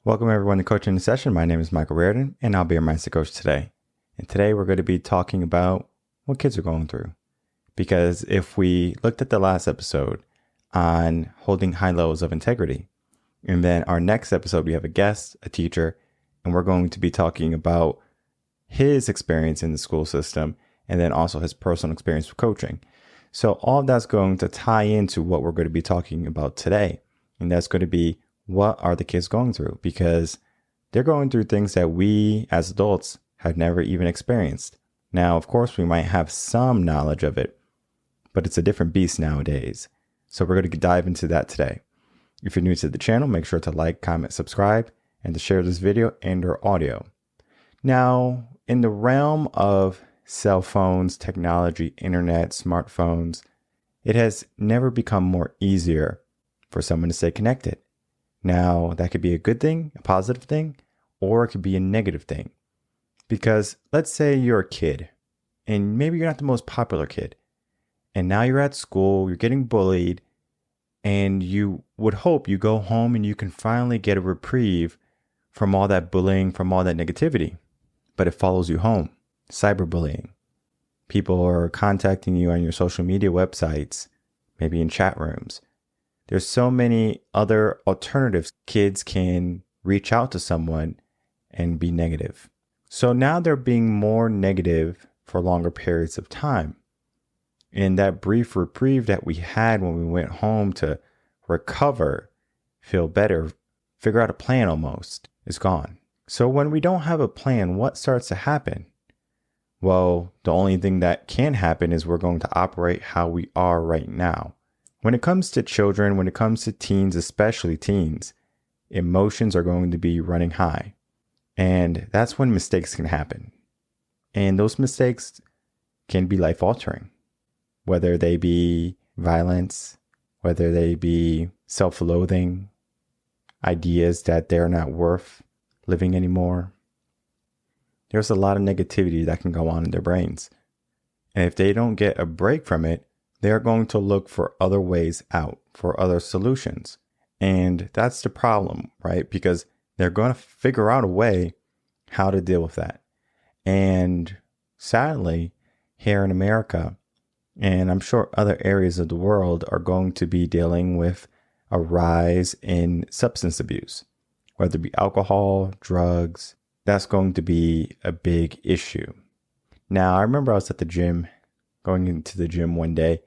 Welcome everyone to Coaching in Session. My name is Michael Rearden, and I'll be your mindset coach today. And today we're going to be talking about what kids are going through. Because if we looked at the last episode on holding high levels of integrity, and then our next episode, we have a guest, a teacher, and we're going to be talking about his experience in the school system, and then also his personal experience with coaching. So all of that's going to tie into what we're going to be talking about today. And that's going to be, what are the kids going through? Because they're going through things that we as adults have never even experienced. Now, of course, we might have some knowledge of it, but it's a different beast nowadays. So we're going to dive into that today. If you're new to the channel, make sure to like, comment, subscribe, and to share this video and or audio. Now, in the realm of cell phones, technology, internet, smartphones, it has never become more easier for someone to stay connected. Now, that could be a good thing, a positive thing, or it could be a negative thing. Because let's say you're a kid, and maybe you're not the most popular kid, and now you're at school, you're getting bullied, and you would hope you go home and you can finally get a reprieve from all that bullying, from all that negativity. But it follows you home. Cyberbullying. People are contacting you on your social media websites, maybe in chat rooms. There's so many other alternatives. Kids can reach out to someone and be negative. So now they're being more negative for longer periods of time. And that brief reprieve that we had when we went home to recover, feel better, figure out a plan almost, is gone. So when we don't have a plan, what starts to happen? Well, the only thing that can happen is we're going to operate how we are right now. When it comes to children, when it comes to teens, especially teens, emotions are going to be running high. And that's when mistakes can happen. And those mistakes can be life-altering, whether they be violence, whether they be self-loathing, ideas that they're not worth living anymore. There's a lot of negativity that can go on in their brains. And if they don't get a break from it, they're going to look for other ways out, for other solutions. And that's the problem, right? Because they're going to figure out a way how to deal with that. And sadly, here in America, and I'm sure other areas of the world, are going to be dealing with a rise in substance abuse, whether it be alcohol, drugs. That's going to be a big issue. Now, I remember I was at the gym, going into the gym one day,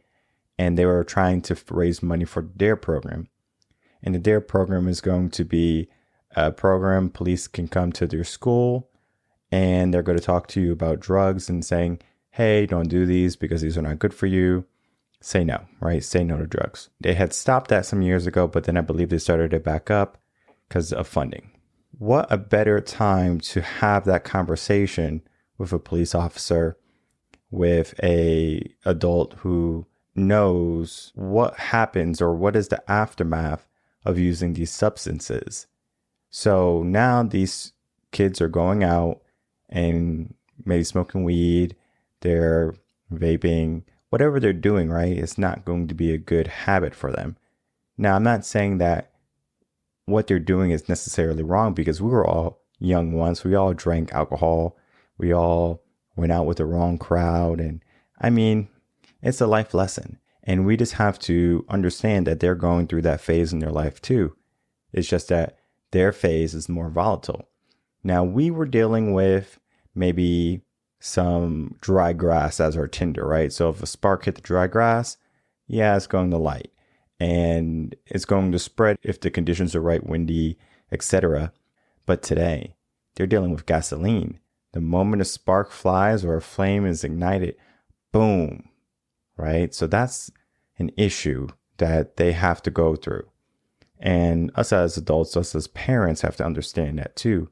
and they were trying to raise money for the DARE program. And the DARE program is going to be a program police can come to their school, and they're going to talk to you about drugs and saying, hey, don't do these because these are not good for you. Say no, right? Say no to drugs. They had stopped that some years ago, but then I believe they started it back up because of funding. What a better time to have that conversation with a police officer, with a adult who knows what happens or what is the aftermath of using these substances. So now these kids are going out and maybe smoking weed, they're vaping, whatever they're doing, right? It's not going to be a good habit for them. Now, I'm not saying that what they're doing is necessarily wrong, because we were all young once. We all drank alcohol. We all went out with the wrong crowd. And I mean, it's a life lesson. And we just have to understand that they're going through that phase in their life too. It's just that their phase is more volatile. Now, we were dealing with maybe some dry grass as our tinder, right? So if a spark hit the dry grass, yeah, it's going to light. And it's going to spread if the conditions are right, windy, etc. But today, they're dealing with gasoline. The moment a spark flies or a flame is ignited, boom, right? So that's an issue that they have to go through. And us as adults, us as parents have to understand that too,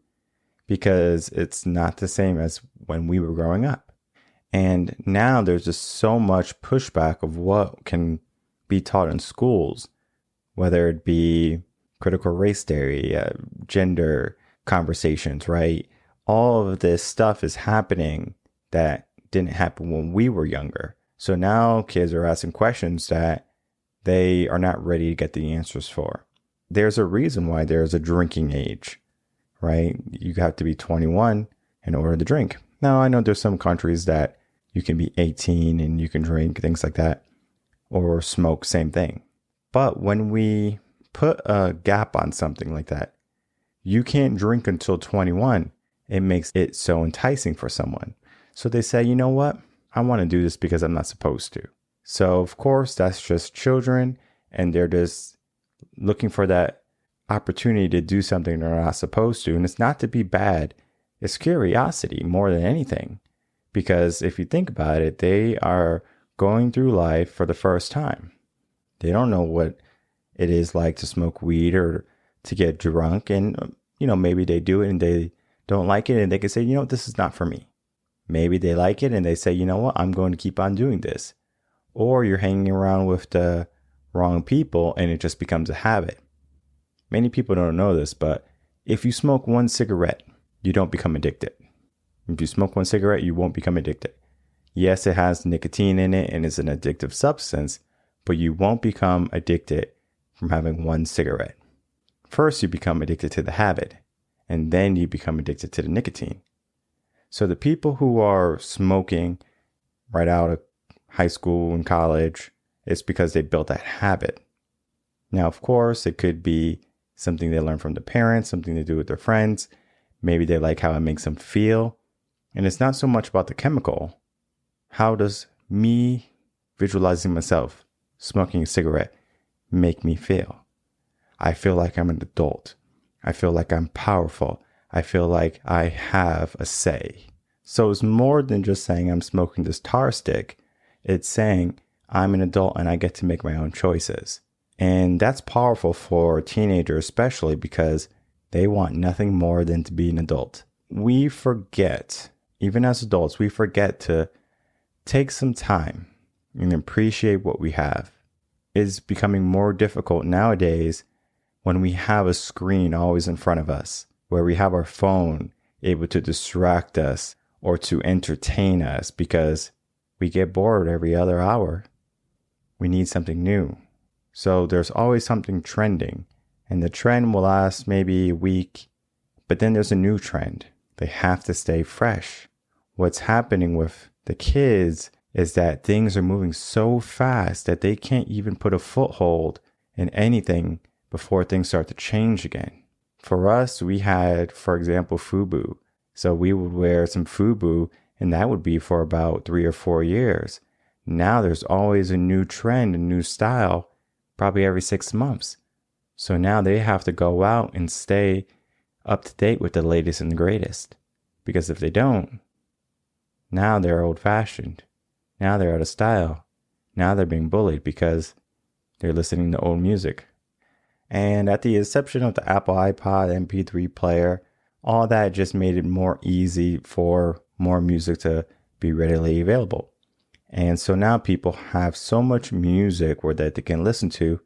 because it's not the same as when we were growing up. And now there's just so much pushback of what can be taught in schools, whether it be critical race theory, gender conversations, right? All of this stuff is happening that didn't happen when we were younger. So now kids are asking questions that they are not ready to get the answers for. There's a reason why there's a drinking age. right? You have to be 21 in order to drink. Now, I know there's some countries that you can be 18 and you can drink, things like that, or smoke, same thing. But when we put a gap on something like that, you can't drink until 21. It makes it so enticing for someone. So they say, you know what? I want to do this because I'm not supposed to. So, of course, that's just children, and they're just looking for that opportunity to do something they're not supposed to. And it's not to be bad. It's curiosity more than anything. Because if you think about it, they are going through life for the first time. They don't know what it is like to smoke weed or to get drunk. And, maybe they do it and they don't like it. And they can say, this is not for me. Maybe they like it and they say, you know what, I'm going to keep on doing this. Or you're hanging around with the wrong people and it just becomes a habit. Many people don't know this, but if you smoke one cigarette, you don't become addicted. If you smoke one cigarette, you won't become addicted. Yes, it has nicotine in it and it's an addictive substance, but you won't become addicted from having one cigarette. First, you become addicted to the habit, and then you become addicted to the nicotine. So the people who are smoking right out of high school and college, it's because they built that habit. Now, of course, it could be something they learn from their parents, something they do with their friends. Maybe they like how it makes them feel. And it's not so much about the chemical. How does me visualizing myself smoking a cigarette make me feel? I feel like I'm an adult. I feel like I'm powerful. I feel like I have a say. So it's more than just saying I'm smoking this tar stick. It's saying I'm an adult and I get to make my own choices. And that's powerful for teenagers, especially because they want nothing more than to be an adult. We forget, even as adults, we forget to take some time and appreciate what we have. It's becoming more difficult nowadays when we have a screen always in front of us, where we have our phone able to distract us or to entertain us because we get bored every other hour. We need something new. So there's always something trending, and the trend will last maybe a week, but then there's a new trend. They have to stay fresh. What's happening with the kids is that things are moving so fast that they can't even put a foothold in anything before things start to change again. For us, we had, for example, FUBU. So we would wear some FUBU, and that would be for about 3 or 4 years. Now there's always a new trend, a new style, probably every 6 months. So now they have to go out and stay up to date with the latest and the greatest. Because if they don't, now they're old-fashioned. Now they're out of style. Now they're being bullied because they're listening to old music. And at the exception of the Apple iPod, MP3 player, all that just made it more easy for more music to be readily available. And so now people have so much music where that they can listen to.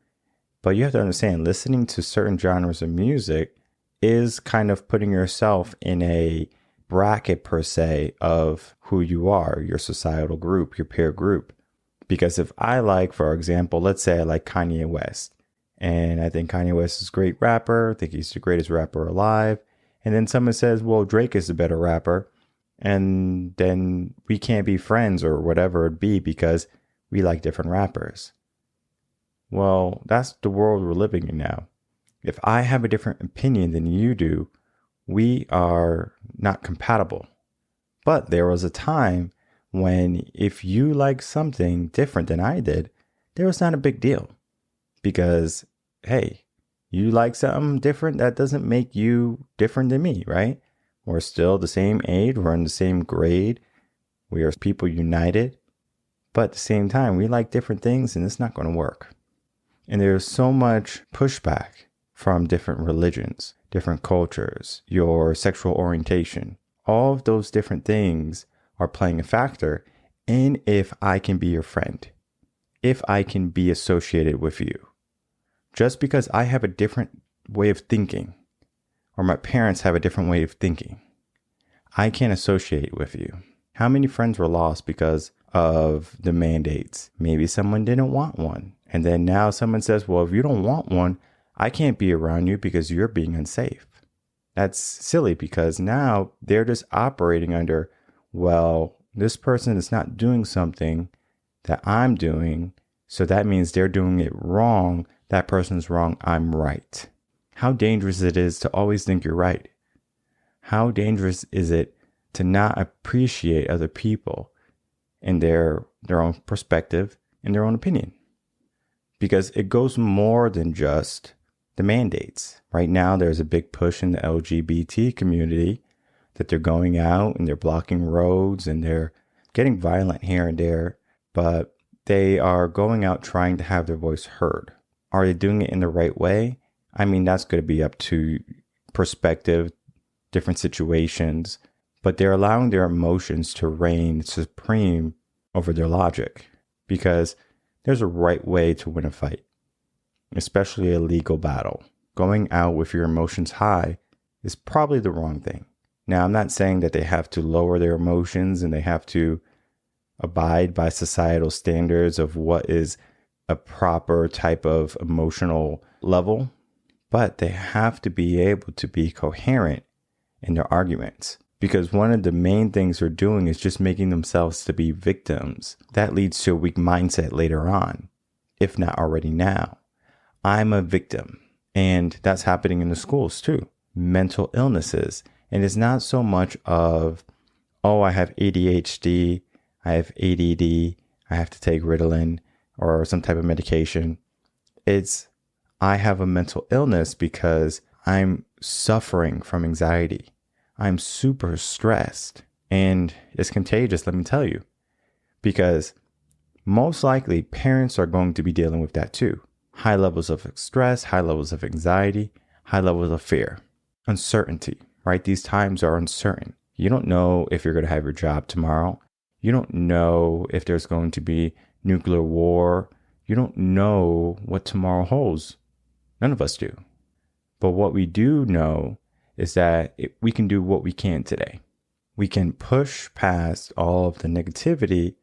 But you have to understand, listening to certain genres of music is kind of putting yourself in a bracket per se of who you are, your societal group, your peer group. Because if I like, for example, let's say I like Kanye West, and I think Kanye West is a great rapper, I think he's the greatest rapper alive, and then someone says, well, Drake is a better rapper, and then we can't be friends or whatever it be because we like different rappers. Well, that's the world we're living in now. If I have a different opinion than you do, we are not compatible. But there was a time when if you like something different than I did, there was not a big deal. Because, hey, you like something different, that doesn't make you different than me, right? We're still the same age, we're in the same grade, we are people united. But at the same time, we like different things and it's not going to work. And there's so much pushback from different religions, different cultures, your sexual orientation. All of those different things are playing a factor in if I can be your friend, if I can be associated with you. Just because I have a different way of thinking, or my parents have a different way of thinking, I can't associate with you. How many friends were lost because of the mandates? Maybe someone didn't want one. And then now someone says, well, if you don't want one, I can't be around you because you're being unsafe. That's silly because now they're just operating under, well, this person is not doing something that I'm doing. So that means they're doing it wrong. That person's wrong. I'm right. How dangerous it is to always think you're right. How dangerous is it to not appreciate other people and their own perspective and their own opinion? Because it goes more than just the mandates. Right now, there's a big push in the LGBT community that they're going out and they're blocking roads and they're getting violent here and there, but they are going out trying to have their voice heard. Are they doing it in the right way? I mean, that's going to be up to perspective, different situations, but they're allowing their emotions to reign supreme over their logic because there's a right way to win a fight, especially a legal battle. Going out with your emotions high is probably the wrong thing. Now, I'm not saying that they have to lower their emotions and they have to abide by societal standards of what is a proper type of emotional level, but they have to be able to be coherent in their arguments. Because one of the main things they're doing is just making themselves to be victims. That leads to a weak mindset later on, if not already now. I'm a victim. And that's happening in the schools too. Mental illnesses. And it's not so much of, oh, I have ADHD, I have ADD, I have to take Ritalin or some type of medication. It's, I have a mental illness because I'm suffering from anxiety. I'm super stressed and it's contagious, let me tell you, because most likely parents are going to be dealing with that too. High levels of stress, high levels of anxiety, high levels of fear, uncertainty, right? These times are uncertain. You don't know if you're going to have your job tomorrow. You don't know if there's going to be nuclear war. You don't know what tomorrow holds. None of us do. But what we do know is that we can do what we can today. We can push past all of the negativity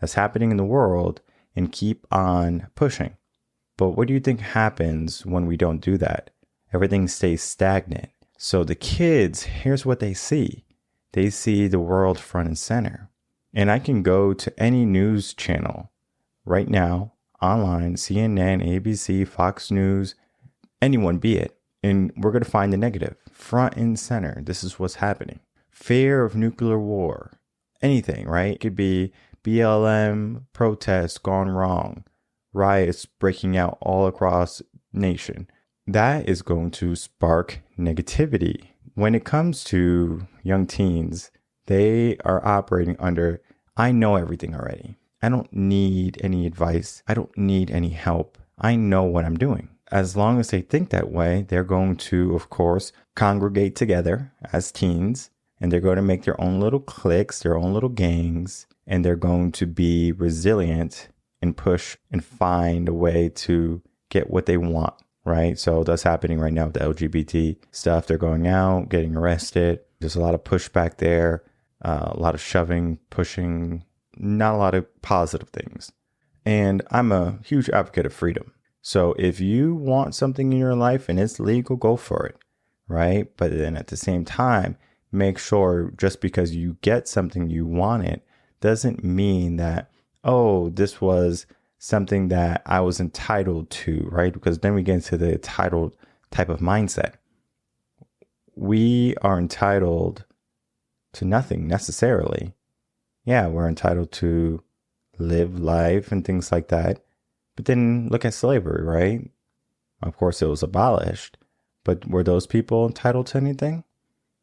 that's happening in the world and keep on pushing. But what do you think happens when we don't do that? Everything stays stagnant. So the kids, here's what they see. They see the world front and center. And I can go to any news channel right now, online, CNN, ABC, Fox News, anyone be it. And we're going to find the negative front and center. This is what's happening. Fear of nuclear war, anything, right? It could be BLM protests gone wrong, riots breaking out all across nation. That is going to spark negativity. When it comes to young teens, they are operating under, I know everything already. I don't need any advice. I don't need any help. I know what I'm doing. As long as they think that way, they're going to, of course, congregate together as teens, and they're going to make their own little cliques, their own little gangs, and they're going to be resilient and push and find a way to get what they want, right? So that's happening right now with the LGBT stuff. They're going out, getting arrested. There's a lot of pushback there, a lot of shoving, pushing, not a lot of positive things. And I'm a huge advocate of freedom. So if you want something in your life and it's legal, go for it, right? But then at the same time, make sure just because you get something you wanted doesn't mean that, oh, this was something that I was entitled to, right? Because then we get into the entitled type of mindset. We are entitled to nothing necessarily. Yeah, we're entitled to live life and things like that. But then look at slavery, right? Of course, it was abolished. But were those people entitled to anything?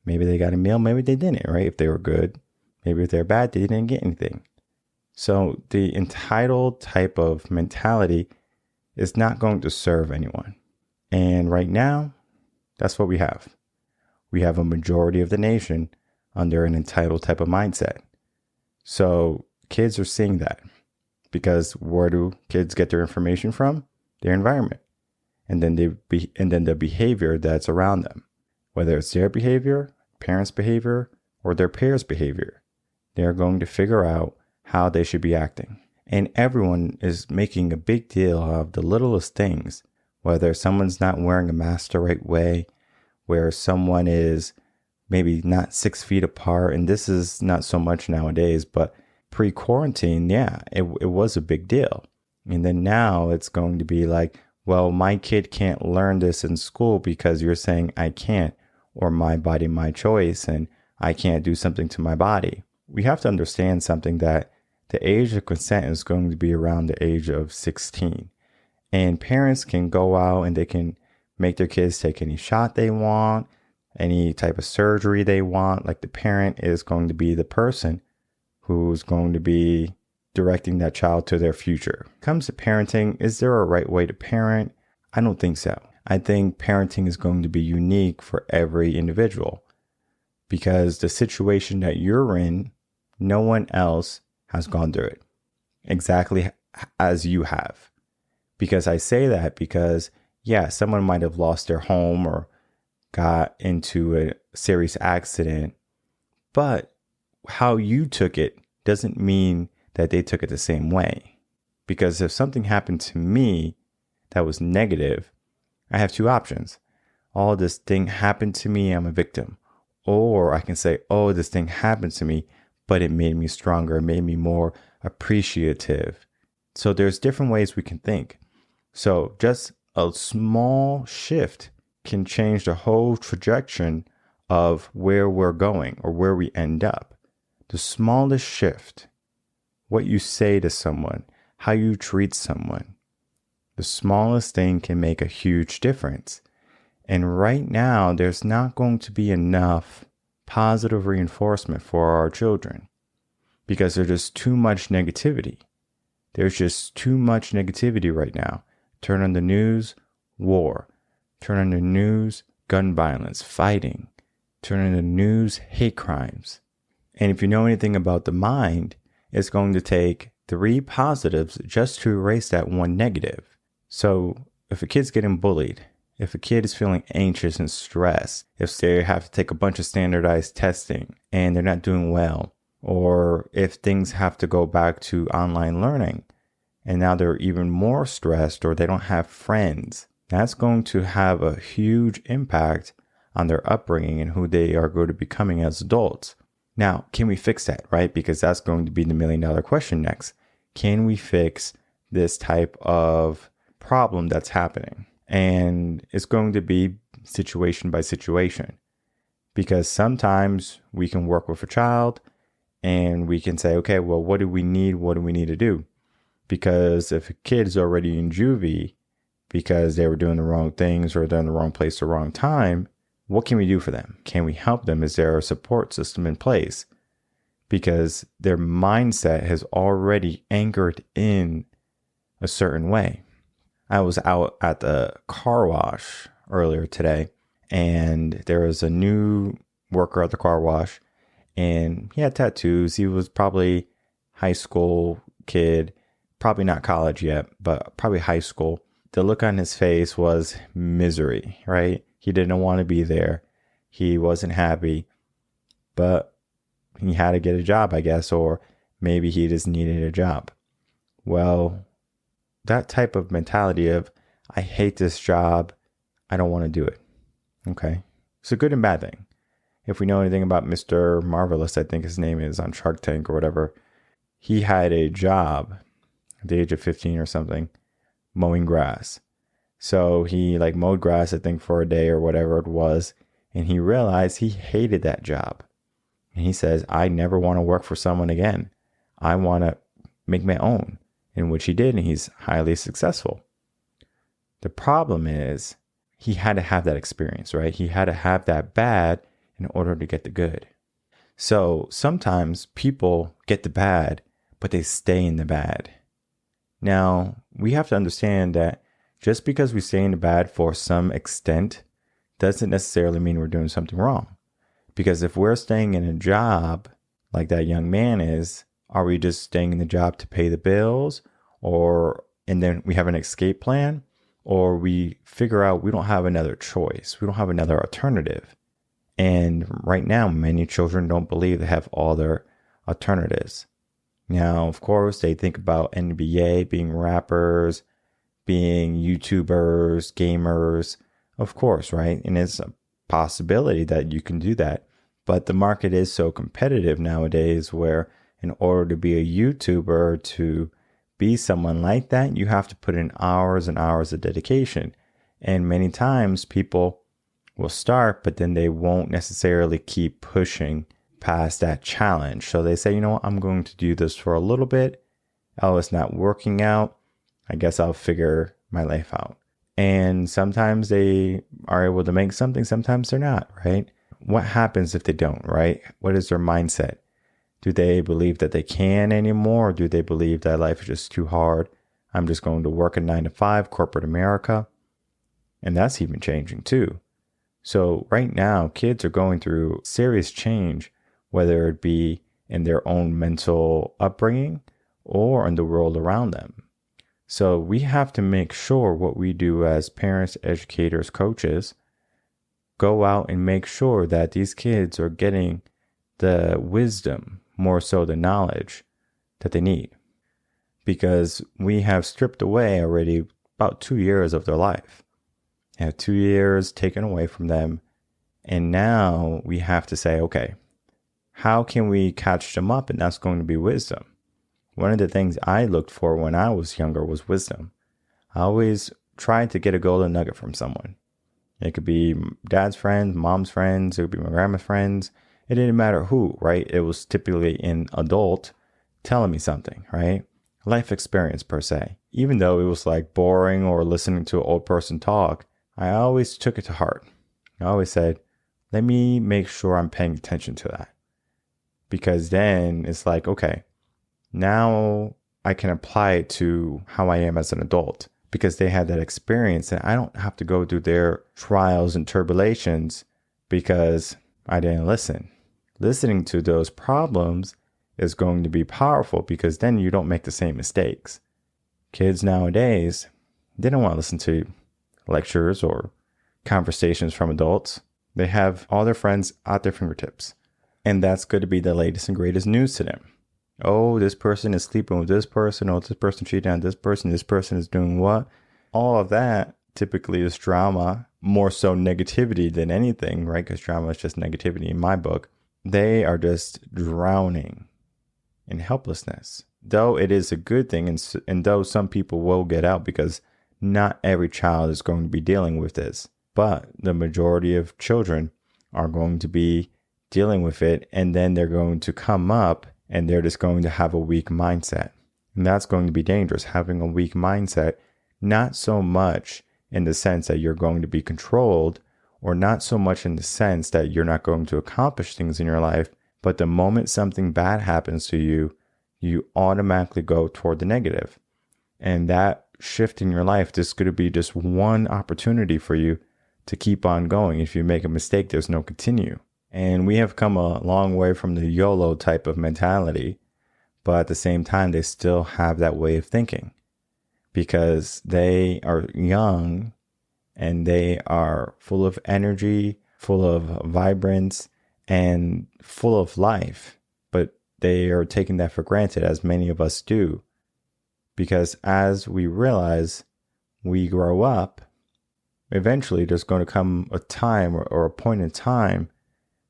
Maybe they got a meal, maybe they didn't, right? If they were good, maybe if they're bad, they didn't get anything. So the entitled type of mentality is not going to serve anyone. And right now, that's what we have. We have a majority of the nation under an entitled type of mindset. So kids are seeing that. Because where do kids get their information from? Their environment. And then the behavior that's around them. Whether it's their behavior, parents' behavior, or their peers' behavior. They're going to figure out how they should be acting. And everyone is making a big deal of the littlest things. Whether someone's not wearing a mask the right way, where someone is maybe not 6 feet apart. And this is not so much nowadays, but pre-quarantine, yeah, it was a big deal. And then now it's going to be like, well, my kid can't learn this in school because you're saying I can't, or my body, my choice, and I can't do something to my body. We have to understand something, that the age of consent is going to be around the age of 16. And parents can go out and they can make their kids take any shot they want, any type of surgery they want. Like, the parent is going to be the person who's going to be directing that child to their future. When it comes to parenting, is there a right way to parent? I don't think so. I think parenting is going to be unique for every individual, because the situation that you're in, no one else has gone through it exactly as you have. Because I say that because, yeah, someone might have lost their home or got into a serious accident, but how you took it doesn't mean that they took it the same way. Because if something happened to me that was negative, I have two options. Oh, this thing happened to me, I'm a victim. Or I can say, oh, this thing happened to me, but it made me stronger, it made me more appreciative. So there's different ways we can think. So just a small shift can change the whole trajectory of where we're going or where we end up. The smallest shift, what you say to someone, how you treat someone, the smallest thing can make a huge difference. And right now, there's not going to be enough positive reinforcement for our children because there's just too much negativity. There's just too much negativity right now. Turn on the news, war. Turn on the news, gun violence, fighting. Turn on the news, hate crimes. And if you know anything about the mind, it's going to take 3 positives just to erase that one negative. So if a kid's getting bullied, if a kid is feeling anxious and stressed, if they have to take a bunch of standardized testing and they're not doing well, or if things have to go back to online learning and now they're even more stressed or they don't have friends, that's going to have a huge impact on their upbringing and who they are going to be becoming as adults. Now, can we fix that, right? Because that's going to be the $1 million question next. Can we fix this type of problem that's happening? And it's going to be situation by situation, because sometimes we can work with a child and we can say, okay, well, what do we need? What do we need to do? Because if a kid is already in juvie because they were doing the wrong things or they're in the wrong place at the wrong time, what can we do for them? Can we help them? Is there a support system in place? Because their mindset has already anchored in a certain way. I was out at the car wash earlier today, and there was a new worker at the car wash, and he had tattoos. He was probably high school kid, probably not college yet, but probably high school. The look on his face was misery, right? He didn't want to be there. He wasn't happy, but he had to get a job, I guess, or maybe he just needed a job. Well, that type of mentality of, I hate this job, I don't want to do it. Okay. It's a good and bad thing. If we know anything about Mr. Marvelous, I think his name is, on Shark Tank or whatever, he had a job at the age of 15 or something, mowing grass. So he mowed grass, I think, for a day or whatever it was. And he realized he hated that job. And he says, I never want to work for someone again. I want to make my own. In which he did, and he's highly successful. The problem is he had to have that experience, right? He had to have that bad in order to get the good. So sometimes people get the bad, but they stay in the bad. Now, we have to understand that just because we stay in the bad for some extent doesn't necessarily mean we're doing something wrong. Because if we're staying in a job like that young man is, are we just staying in the job to pay the bills, and then we have an escape plan, or we figure out we don't have another choice, we don't have another alternative? And right now, many children don't believe they have all their alternatives. Now, of course, they think about NBA, being rappers, being YouTubers, gamers, of course, right? And it's a possibility that you can do that. But the market is so competitive nowadays where in order to be a YouTuber, to be someone like that, you have to put in hours and hours of dedication. And many times people will start, but then they won't necessarily keep pushing past that challenge. So they say, you know what, I'm going to do this for a little bit. Oh, it's not working out. I guess I'll figure my life out. And sometimes they are able to make something, sometimes they're not, right? What happens if they don't, right? What is their mindset? Do they believe that they can anymore? Or do they believe that life is just too hard? I'm just going to work a 9-to-5, corporate America. And that's even changing too. So right now, kids are going through serious change, whether it be in their own mental upbringing or in the world around them. So we have to make sure what we do as parents, educators, coaches, go out and make sure that these kids are getting the wisdom, more so the knowledge that they need. Because we have stripped away already about 2 years of their life. They have 2 years taken away from them. And now we have to say, okay, how can we catch them up? And that's going to be wisdom. One of the things I looked for when I was younger was wisdom. I always tried to get a golden nugget from someone. It could be dad's friends, mom's friends, it could be my grandma's friends. It didn't matter who, right? It was typically an adult telling me something, right? Life experience per se. Even though it was like boring or listening to an old person talk, I always took it to heart. I always said, let me make sure I'm paying attention to that. Because then it's like, okay, now I can apply it to how I am as an adult. Because they had that experience and I don't have to go through their trials and tribulations because I didn't listen. Listening to those problems is going to be powerful because then you don't make the same mistakes. Kids nowadays, they don't want to listen to lectures or conversations from adults. They have all their friends at their fingertips. And that's going to be the latest and greatest news to them. Oh, this person is sleeping with this person. Oh, this person cheating on this person. This person is doing what? All of that typically is drama, more so negativity than anything, right? Because drama is just negativity in my book. They are just drowning in helplessness. Though it is a good thing, and though some people will get out because not every child is going to be dealing with this, but the majority of children are going to be dealing with it, and then they're going to come up and they're just going to have a weak mindset. And that's going to be dangerous, having a weak mindset, not so much in the sense that you're going to be controlled, or not so much in the sense that you're not going to accomplish things in your life, but the moment something bad happens to you, you automatically go toward the negative. And that shift in your life, this could be just one opportunity for you to keep on going. If you make a mistake, there's no continue. And we have come a long way from the YOLO type of mentality, but at the same time, they still have that way of thinking because they are young and they are full of energy, full of vibrance, and full of life. But they are taking that for granted, as many of us do, because as we realize we grow up, eventually there's going to come a time or a point in time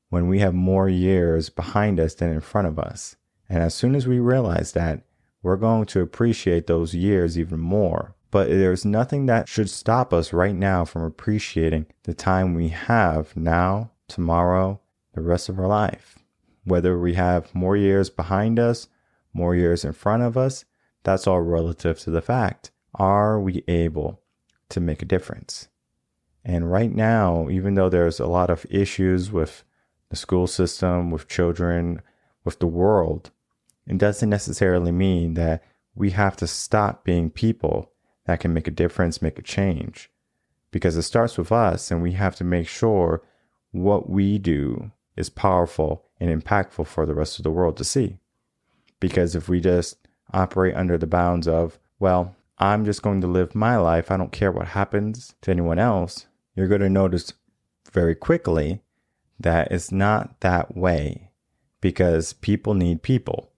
when we have more years behind us than in front of us. And as soon as we realize that, we're going to appreciate those years even more. But there's nothing that should stop us right now from appreciating the time we have now, tomorrow, the rest of our life. Whether we have more years behind us, more years in front of us, that's all relative to the fact. Are we able to make a difference? And right now, even though there's a lot of issues with the school system, with children, with the world, it doesn't necessarily mean that we have to stop being people that can make a difference, make a change. Because it starts with us, and we have to make sure what we do is powerful and impactful for the rest of the world to see. Because if we just operate under the bounds of, well, I'm just going to live my life, I don't care what happens to anyone else, you're going to notice very quickly that it's not that way, because people need people.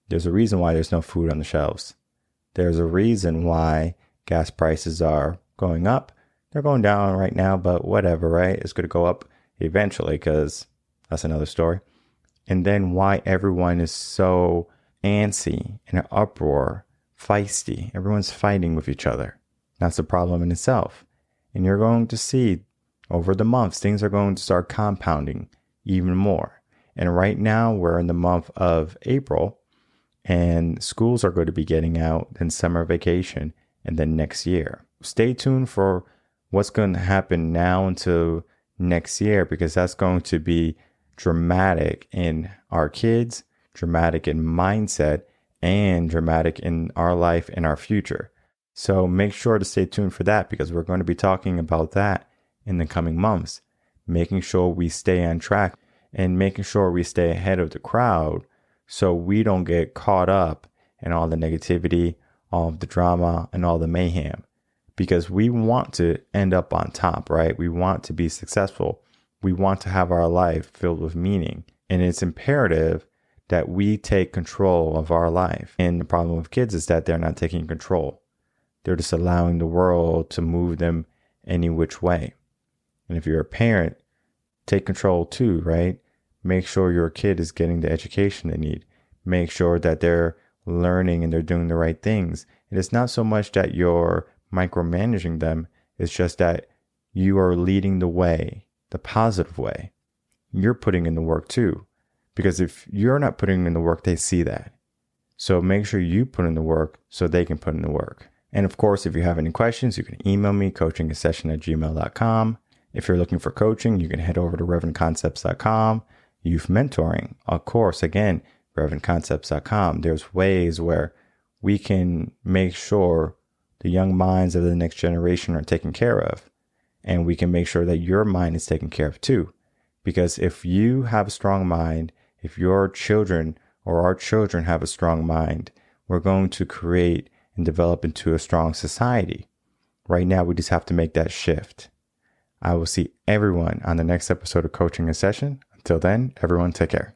There's a reason why there's no food on the shelves. There's a reason why gas prices are going up. they're going down right now, but whatever, right? It's going to go up eventually because that's another story. And then why everyone is so antsy, in an uproar, feisty. Everyone's fighting with each other. That's a problem in itself. And you're going to see over the months, things are going to start compounding even more. And right now we're in the month of April and schools are going to be getting out, then summer vacation, and then next year. Stay tuned for what's going to happen now until next year, because that's going to be dramatic in our kids, dramatic in mindset, and dramatic in our life and our future. So make sure to stay tuned for that, because we're going to be talking about that in the coming months, making sure we stay on track and making sure we stay ahead of the crowd so we don't get caught up in all the negativity, all of the drama, and all the mayhem. Because we want to end up on top, right? We want to be successful. We want to have our life filled with meaning. And it's imperative that we take control of our life. And the problem with kids is that they're not taking control. They're just allowing the world to move them any which way. And if you're a parent, take control too, right? Make sure your kid is getting the education they need. Make sure that they're learning and they're doing the right things. And it's not so much that you're micromanaging them. It's just that you are leading the way, the positive way. You're putting in the work too. Because if you're not putting in the work, they see that. So make sure you put in the work so they can put in the work. And of course, if you have any questions, you can email me, coachingasession@gmail.com. If you're looking for coaching, you can head over to revenconcepts.com. Youth mentoring, of course, again, revenconcepts.com. There's ways where we can make sure the young minds of the next generation are taken care of. And we can make sure that your mind is taken care of too. Because if you have a strong mind, if your children or our children have a strong mind, we're going to create and develop into a strong society. Right now, we just have to make that shift. I will see everyone on the next episode of Coaching a Session. Until then, everyone take care.